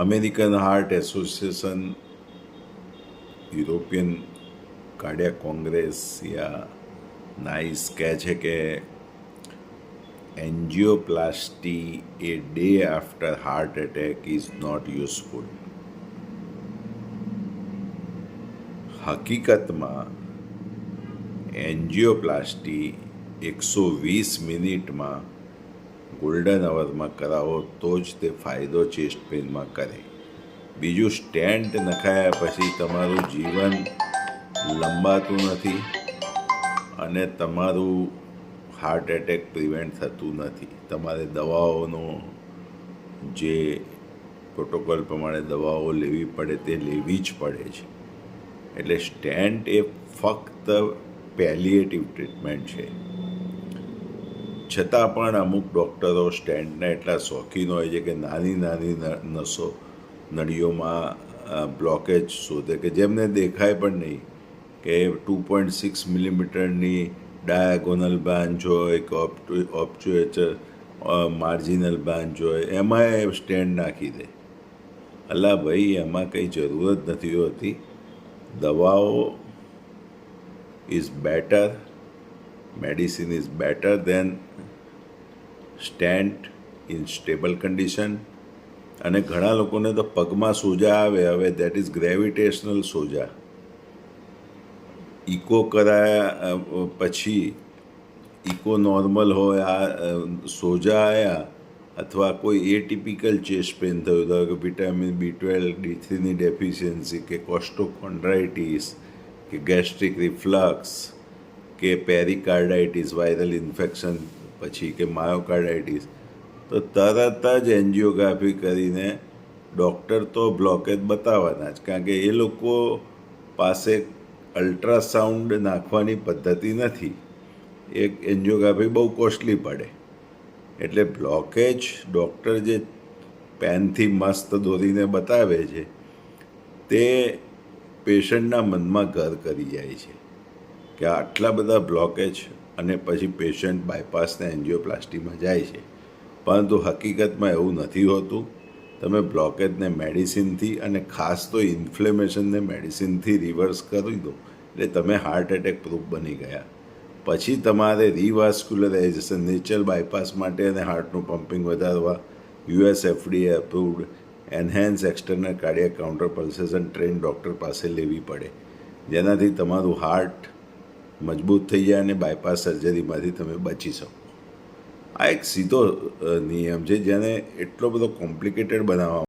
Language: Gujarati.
American heart association, European cardiac congress યા નાઇસ કહે છે કે angioplasty a day after heart attack is not useful. હકીકતમાં એન્જિયોપ્લાસ્ટી 120 મિનિટમાં ગોલ્ડન અવરમાં કરાવો તો જ તે ફાયદો ચેસ્ટ પેનમાં કરે. બીજું, સ્ટેન્ટ નખાયા પછી તમારું જીવન લંબાતું નથી અને તમારું હાર્ટ એટેક પ્રિવેન્ટ થતું નથી. તમારે દવાઓનો જે પ્રોટોકોલ પ્રમાણે દવાઓ લેવી પડે તે લેવી જ પડે છે. એટલે સ્ટેન્ટ એ ફક્ત પેલિએટિવ ટ્રીટમેન્ટ છે. છતાં પણ અમુક ડૉક્ટરો સ્ટેન્ટના એટલા શોખીન હોય છે કે નાની નાની નળીઓમાં બ્લોકેજ શોધે કે જેમને દેખાય પણ નહીં કે 2.6 મિલીમીટરની ડાયાગોનલ બ્રાન્ચ હોય કે ઓબ્ચ્યુએચર માર્જિનલ બ્રાન્ચ હોય એમાં એ સ્ટેન્ટ નાખી દે. અલા ભાઈ, એમાં કંઈ જરૂર જ નથી હોતી. દવાઓ is better, medicine is better than stent in stable condition. અને ઘણા લોકોને તો પગમાં સોજા આવે, હવે દેટ ઇઝ ગ્રેવિટેશનલ સોજા. ઇકો કરાયા પછી ઇકો નોર્મલ હોય, આ સોજા આવ્યા અથવા કોઈ એટિપિકલ ચેસ્ટ પેન થયું, ધારો કે વિટામિન B12 D3ની ડેફિશિયન્સી કે કોસ્ટોકોન્ડ્રાઇટિસ કે ગેસ્ટ્રિક રિફ્લક્સ કે પેરિકાર્ડાઇટિસ વાયરલ ઇન્ફેક્શન પછી કે માયોકાર્ડાઇટિસ, તો તરત જ એન્જિયોગ્રાફી કરીને ડૉક્ટર તો બ્લોકેજ બતાવવાના જ, કારણ કે એ લોકો પાસે અલ્ટ્રાસાઉન્ડ નાખવાની પદ્ધતિ નથી. એક એન્જિયોગ્રાફી બહુ કોસ્ટલી પડે. એટલે બ્લોકેજ ડૉક્ટર જે પેનથી મસ્ત દોરીને બતાવે છે તે પેશન્ટના મનમાં ઘર કરી જાય છે કે આટલા બધા બ્લોકેજ, અને પછી પેશન્ટ બાયપાસને એન્જિયોપ્લાસ્ટીમાં જાય છે. પરંતુ હકીકતમાં એવું નથી હોતું. તમે બ્લોકેજને મેડિસિનથી અને ખાસ તો ઇન્ફ્લેમેશનને મેડિસિનથી રિવર્સ કરી દો એટલે તમે હાર્ટ એટેક પ્રૂફ બની ગયા. પછી તમારે રિવાસ્ક્યુલરાઇઝેશન, નેચરલ બાયપાસ માટે અને હાર્ટનું પમ્પિંગ વધારવા US FDA approved enhance external cardiac counter pulsation train doctor પાસે લેવી પડે, જેનાથી તમારું હાર્ટ મજબૂત થઈ જાય અને બાયપાસ સર્જરીમાંથી તમે બચી શકો. આ એક સીધો નિયમ છે જેને એટલો બધો કોમ્પ્લિકેટેડ બનાવવા